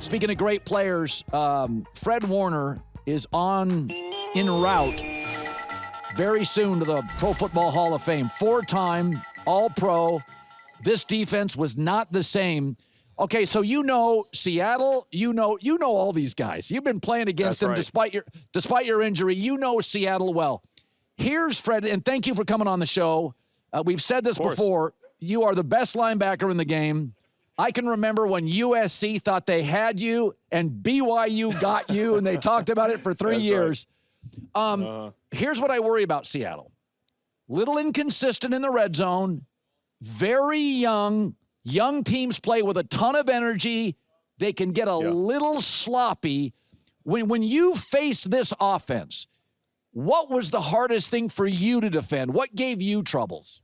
Speaking of great players, Fred Warner is en route very soon to the Pro Football Hall of Fame. 4-time All-Pro. This defense was not the same. Okay, so you know Seattle, you know all these guys. You've been playing against them despite your injury. You know Seattle well. Here's Fred, and thank you for coming on the show. We've said this before. You are the best linebacker in the game. I can remember when USC thought they had you and BYU got you, and they talked about it for 3 years. Right. Here's what I worry about Seattle. Little inconsistent in the red zone, very young. Young teams play with a ton of energy. They can get a little sloppy. When you face this offense, what was the hardest thing for you to defend? What gave you troubles?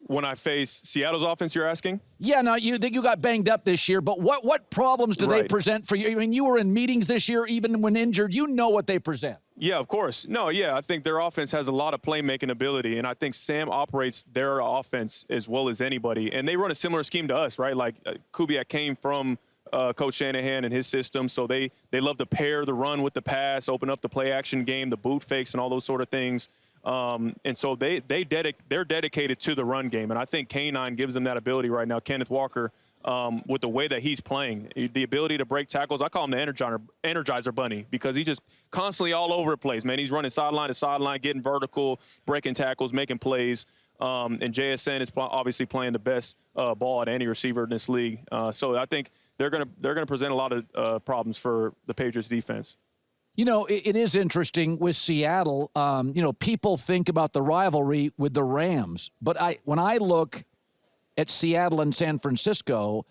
When I face Seattle's offense, you're asking? Yeah, no, you got banged up this year, but what problems do they present for you? I mean, you were in meetings this year, even when injured. You know what they present. Yeah, of course. No, yeah, I think their offense has a lot of playmaking ability, and I think Sam operates their offense as well as anybody. And they run a similar scheme to us, right? Like Kubiak came from Coach Shanahan and his system, so they love to pair the run with the pass, open up the play-action game, the boot fakes, and all those sort of things. And so they're dedicated to the run game, and I think K9 gives them that ability right now. Kenneth Walker, with the way that he's playing, the ability to break tackles. I call him the Energizer Bunny because he's just constantly all over the place, man. He's running sideline to sideline, getting vertical, breaking tackles, making plays. And JSN is obviously playing the best ball at any receiver in this league. So I think they're gonna present a lot of problems for the Patriots defense. You know, it is interesting with Seattle. People think about the rivalry with the Rams, but when I look at Seattle and San Francisco,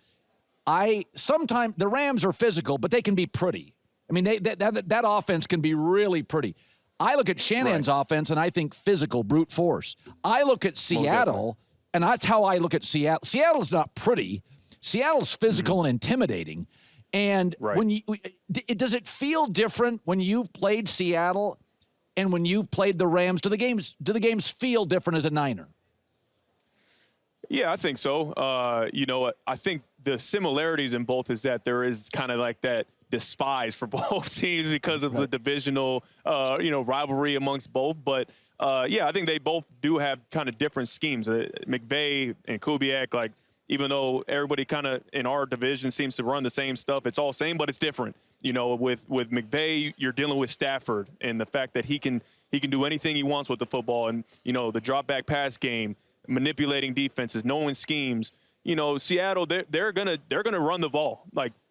sometimes the Rams are physical, but they can be pretty. I mean, that offense can be really pretty. I look at Shanahan's offense, and I think physical, brute force. I look at Seattle, and that's how I look at Seattle. Seattle's not pretty. Seattle's physical and intimidating. And does it feel different when you've played Seattle and when you've played the Rams? Do the games feel different as a Niner? Yeah, I think so. I think the similarities in both is that there is kind of like that despise for both teams because of the divisional, rivalry amongst both. But I think they both do have kind of different schemes. McVay and Kubiak, even though everybody kind of in our division seems to run the same stuff, it's all same, but it's different. With McVay, you're dealing with Stafford and the fact that he can do anything he wants with the football, and the drop back pass game, manipulating defenses, knowing schemes. Seattle, they're gonna run the ball.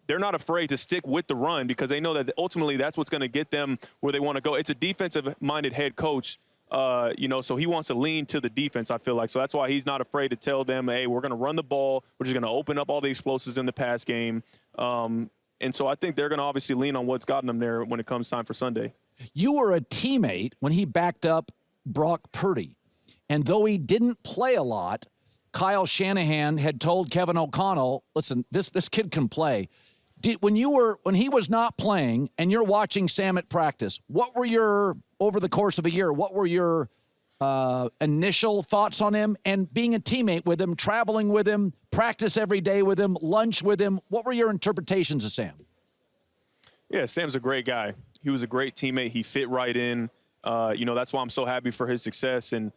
They're not afraid to stick with the run because they know that ultimately that's what's going to get them where they want to go. It's a defensive-minded head coach. So he wants to lean to the defense, I feel like. So that's why he's not afraid to tell them, hey, we're going to run the ball. We're just going to open up all the explosives in the pass game. And so I think they're going to obviously lean on what's gotten them there when it comes time for Sunday. You were a teammate when he backed up Brock Purdy. And though he didn't play a lot, Kyle Shanahan had told Kevin O'Connell, listen, this kid can play. When he was not playing and you're watching Sam at practice, over the course of a year, what were your initial thoughts on him and being a teammate with him, traveling with him, practice every day with him, lunch with him? What were your interpretations of Sam? Yeah, Sam's a great guy. He was a great teammate. He fit right in. That's why I'm so happy for his success and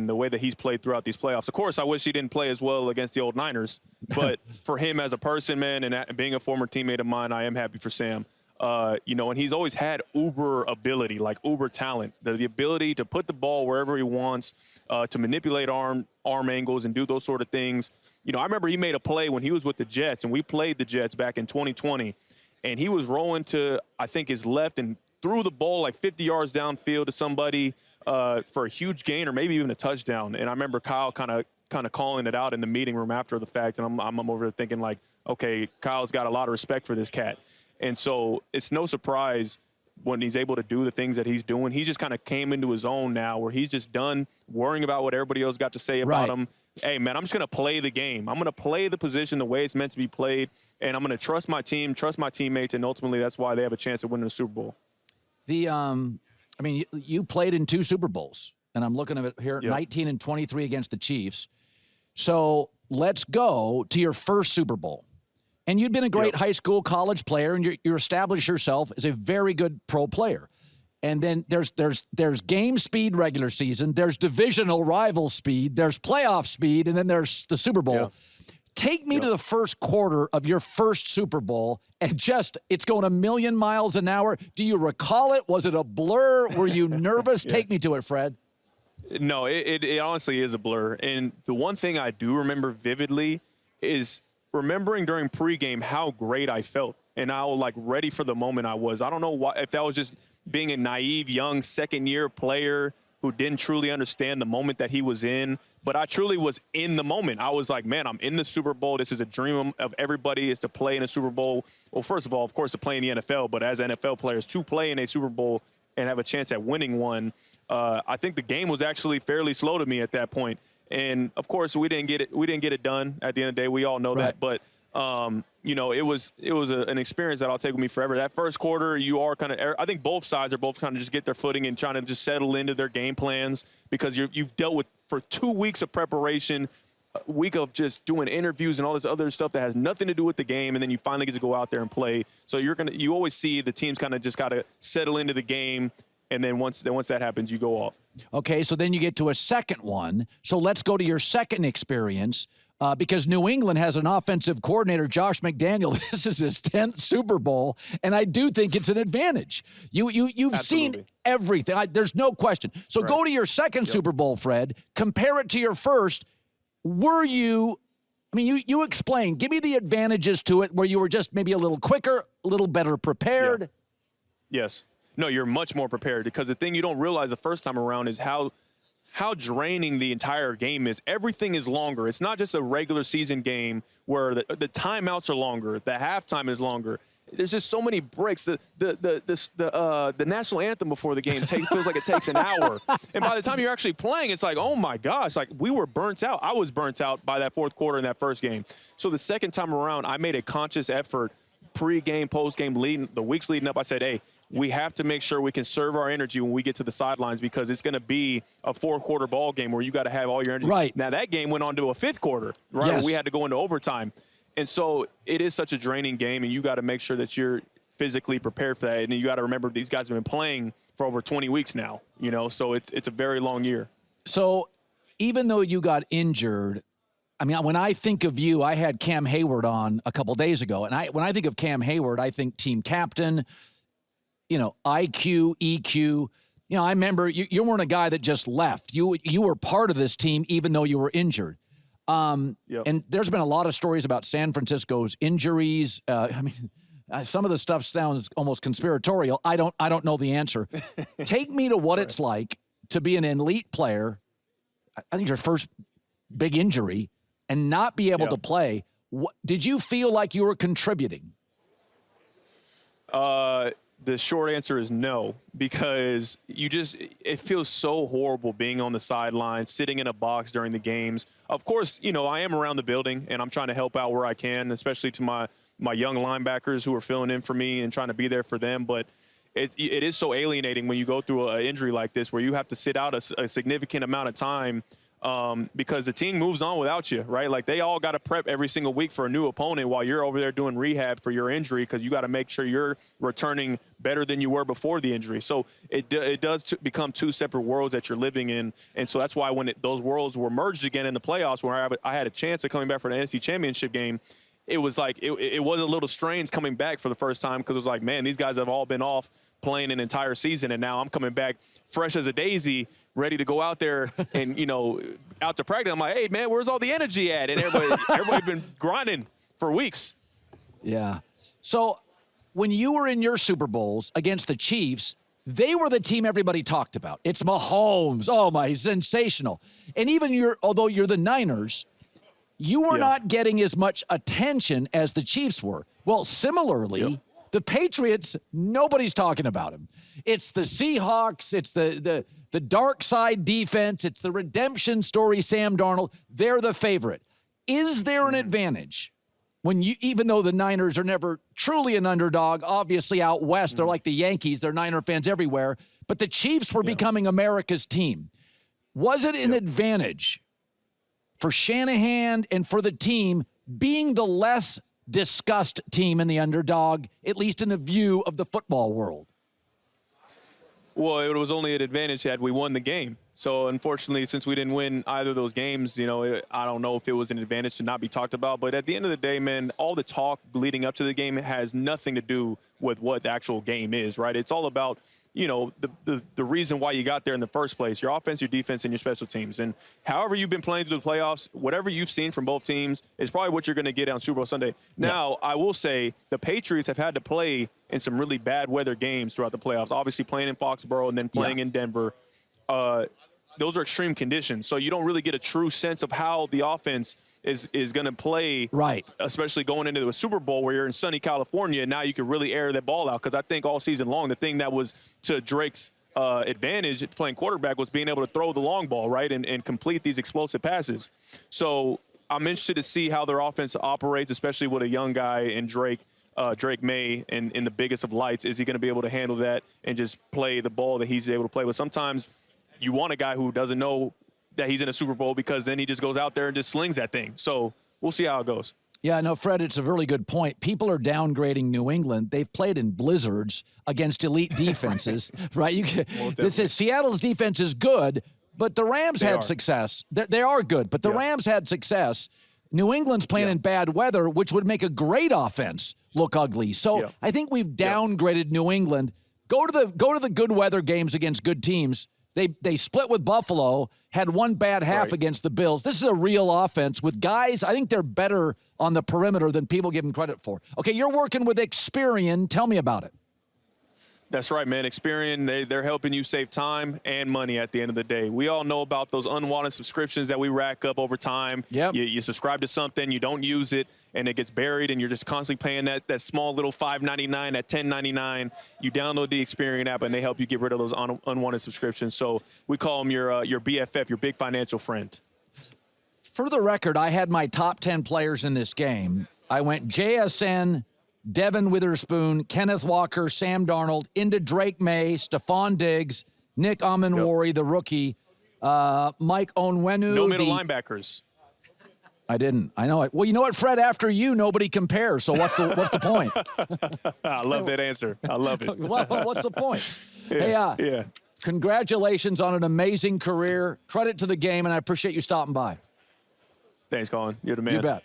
the way that he's played throughout these playoffs. Of course, I wish he didn't play as well against the old Niners, but for him as a person, man, and being a former teammate of mine, I am happy for Sam. And he's always had uber ability, like uber talent, the ability to put the ball wherever he wants, to manipulate arm angles and do those sort of things. I remember he made a play when he was with the Jets, and we played the Jets back in 2020, and he was rolling to, I think, his left and threw the ball like 50 yards downfield to somebody for a huge gain or maybe even a touchdown. And I remember Kyle kind of calling it out in the meeting room after the fact, and I'm over there thinking like, okay, Kyle's got a lot of respect for this cat. And so it's no surprise when he's able to do the things that he's doing. He just kind of came into his own now where he's just done worrying about what everybody else got to say about him. Hey, man, I'm just going to play the game. I'm going to play the position the way it's meant to be played, and I'm going to trust my team, trust my teammates, and ultimately that's why they have a chance of winning the Super Bowl. You played in 2 Super Bowls, and I'm looking at it here, 19 and 23 against the Chiefs. So let's go to your first Super Bowl. And you'd been a great Yep. high school, college player, and you established yourself as a very good pro player. And then there's game speed regular season, there's divisional rival speed, there's playoff speed, and then there's the Super Bowl. Yeah. Take me to the first quarter of your first Super Bowl, and it's going a million miles an hour. Do you recall it? Was it a blur? Were you nervous? Take me to it, Fred. No, it honestly is a blur. And the one thing I do remember vividly is remembering during pregame how great I felt and how like ready for the moment I was. I don't know why, if that was just being a naive young second-year player who didn't truly understand the moment that he was in, but I truly was in the moment. I was like, man, I'm in the Super Bowl. This is a dream of everybody, is to play in a Super Bowl. Well, first of all, of course, to play in the NFL, but as NFL players, to play in a Super Bowl and have a chance at winning one. I think the game was actually fairly slow to me at that point. And of course, we didn't get it done at the end of the day. We all know that. But you know, it was an experience that I'll take with me forever. That first quarter, I think both sides are both kind of just get their footing and trying to just settle into their game plans, because you've dealt with for 2 weeks of preparation, a week of just doing interviews and all this other stuff that has nothing to do with the game, and then you finally get to go out there and play. So you always see the teams kind of just got to settle into the game, and then once that happens, you go off. Okay, so then you get to a second one. So let's go to your second experience, because New England has an offensive coordinator, Josh McDaniel. This is his 10th Super Bowl, and I do think it's an advantage. You've seen everything. There's no question. So go to your second Super Bowl, Fred. Compare it to your first. You explain. Give me the advantages to it where you were just maybe a little quicker, a little better prepared. Yeah. Yes. No, you're much more prepared, because the thing you don't realize the first time around is how draining the entire game is. Everything is longer. It's not just a regular season game where the timeouts are longer, the halftime is longer. There's just so many breaks. The national anthem before the game feels like it takes an hour. And by the time you're actually playing, it's like, oh my gosh, like we were burnt out. I was burnt out by that fourth quarter in that first game. So the second time around, I made a conscious effort, pre-game, post-game, the weeks leading up. I said, hey, we have to make sure we conserve our energy when we get to the sidelines, because it's going to be a 4-quarter ball game where you got to have all your energy. Right. Now, that game went on to a 5th quarter, right? Yes. We had to go into overtime. And so it is such a draining game, and you got to make sure that you're physically prepared for that. And you got to remember these guys have been playing for over 20 weeks now, you know, so it's a very long year. So even though you got injured, I mean, when I think of you, I had Cam Hayward on a couple days ago, and when I think of Cam Hayward, I think team captain, you know, IQ, EQ. You know, I remember you weren't a guy that just left. You were part of this team even though you were injured. And there's been a lot of stories about San Francisco's injuries. Some of the stuff sounds almost conspiratorial. I don't know the answer. Take me to what it's like to be an elite player. I think your first big injury and not be able to play. Did you feel like you were contributing? The short answer is no, because it feels so horrible being on the sidelines, sitting in a box during the games. Of course, you know, I am around the building and I'm trying to help out where I can, especially to my young linebackers who are filling in for me and trying to be there for them. But it is so alienating when you go through an injury like this, where you have to sit out a significant amount of time, because the team moves on without you, right? Like they all got to prep every single week for a new opponent while you're over there doing rehab for your injury, because you got to make sure you're returning better than you were before the injury. So it does become two separate worlds that you're living in. And so that's why when those worlds were merged again in the playoffs, where I had a chance of coming back for the NFC Championship game, it was like it was a little strange coming back for the first time, because it was like, man, these guys have all been off playing an entire season, and now I'm coming back fresh as a daisy, ready to go out there and, you know, out to practice. I'm like, hey, man, where's all the energy at? And everybody been grinding for weeks. Yeah. So when you were in your Super Bowls against the Chiefs, they were the team everybody talked about. It's Mahomes. Oh, my, sensational. And even although you're the Niners, you were not getting as much attention as the Chiefs were. Well, similarly, the Patriots, nobody's talking about them. It's the Seahawks. It's the dark side defense. It's the redemption story, Sam Darnold. They're the favorite. Is there an advantage when even though the Niners are never truly an underdog, obviously out west, they're like the Yankees, they're Niner fans everywhere, but the Chiefs were becoming America's team. Was it an advantage for Shanahan and for the team being the less discussed team in the Underdog, at least in the view of the football world? Well, it was only an advantage had we won the game. So, unfortunately, since we didn't win either of those games, I don't know if it was an advantage to not be talked about. But at the end of the day, man, all the talk leading up to the game has nothing to do with what the actual game is, right? It's all about, the reason why you got there in the first place, your offense, your defense, and your special teams. And however you've been playing through the playoffs, whatever you've seen from both teams is probably what you're going to get on Super Bowl Sunday. Now, I will say the Patriots have had to play in some really bad weather games throughout the playoffs, obviously playing in Foxborough and then playing in Denver. Those are extreme conditions, so you don't really get a true sense of how the offense is going to play, right? Especially going into a Super Bowl where you're in sunny California, and now you can really air that ball out. Because I think all season long, the thing that was to Drake's advantage at playing quarterback was being able to throw the long ball, right, and complete these explosive passes. So I'm interested to see how their offense operates, especially with a young guy in Drake May, and in the biggest of lights. Is he going to be able to handle that and just play the ball that he's able to play? But sometimes you want a guy who doesn't know that he's in a Super Bowl, because then he just goes out there and just slings that thing. So we'll see how it goes. Yeah, no, Fred, it's a really good point. People are downgrading New England. They've played in blizzards against elite defenses, right? This is Seattle's defense is good, but the Rams had success. They are good, but the Rams had success. New England's playing in bad weather, which would make a great offense look ugly. So I think we've downgraded New England. Go to the good weather games against good teams. They split with Buffalo, had one bad half against the Bills. This is a real offense with guys. I think they're better on the perimeter than people give them credit for. Okay, you're working with Experian. Tell me about it. That's right, man. Experian, they're helping you save time and money at the end of the day. We all know about those unwanted subscriptions that we rack up over time. Yep. You subscribe to something, you don't use it, and it gets buried, and you're just constantly paying that small little $5.99, that $10.99. You download the Experian app, and they help you get rid of those unwanted subscriptions. So we call them your BFF, your big financial friend. For the record, I had my top 10 players in this game. I went JSN, Devin Witherspoon, Kenneth Walker, Sam Darnold, into Drake May, Stephon Diggs, Nick Amenwori, the rookie, Mike Onwenu. No middle linebackers. I didn't. I know it. Well, you know what, Fred? After you, nobody compares. So what's the point? I love that answer. I love it. Well, what's the point? Hey, congratulations on an amazing career. Credit to the game, and I appreciate you stopping by. Thanks, Colin. You're the man. You bet.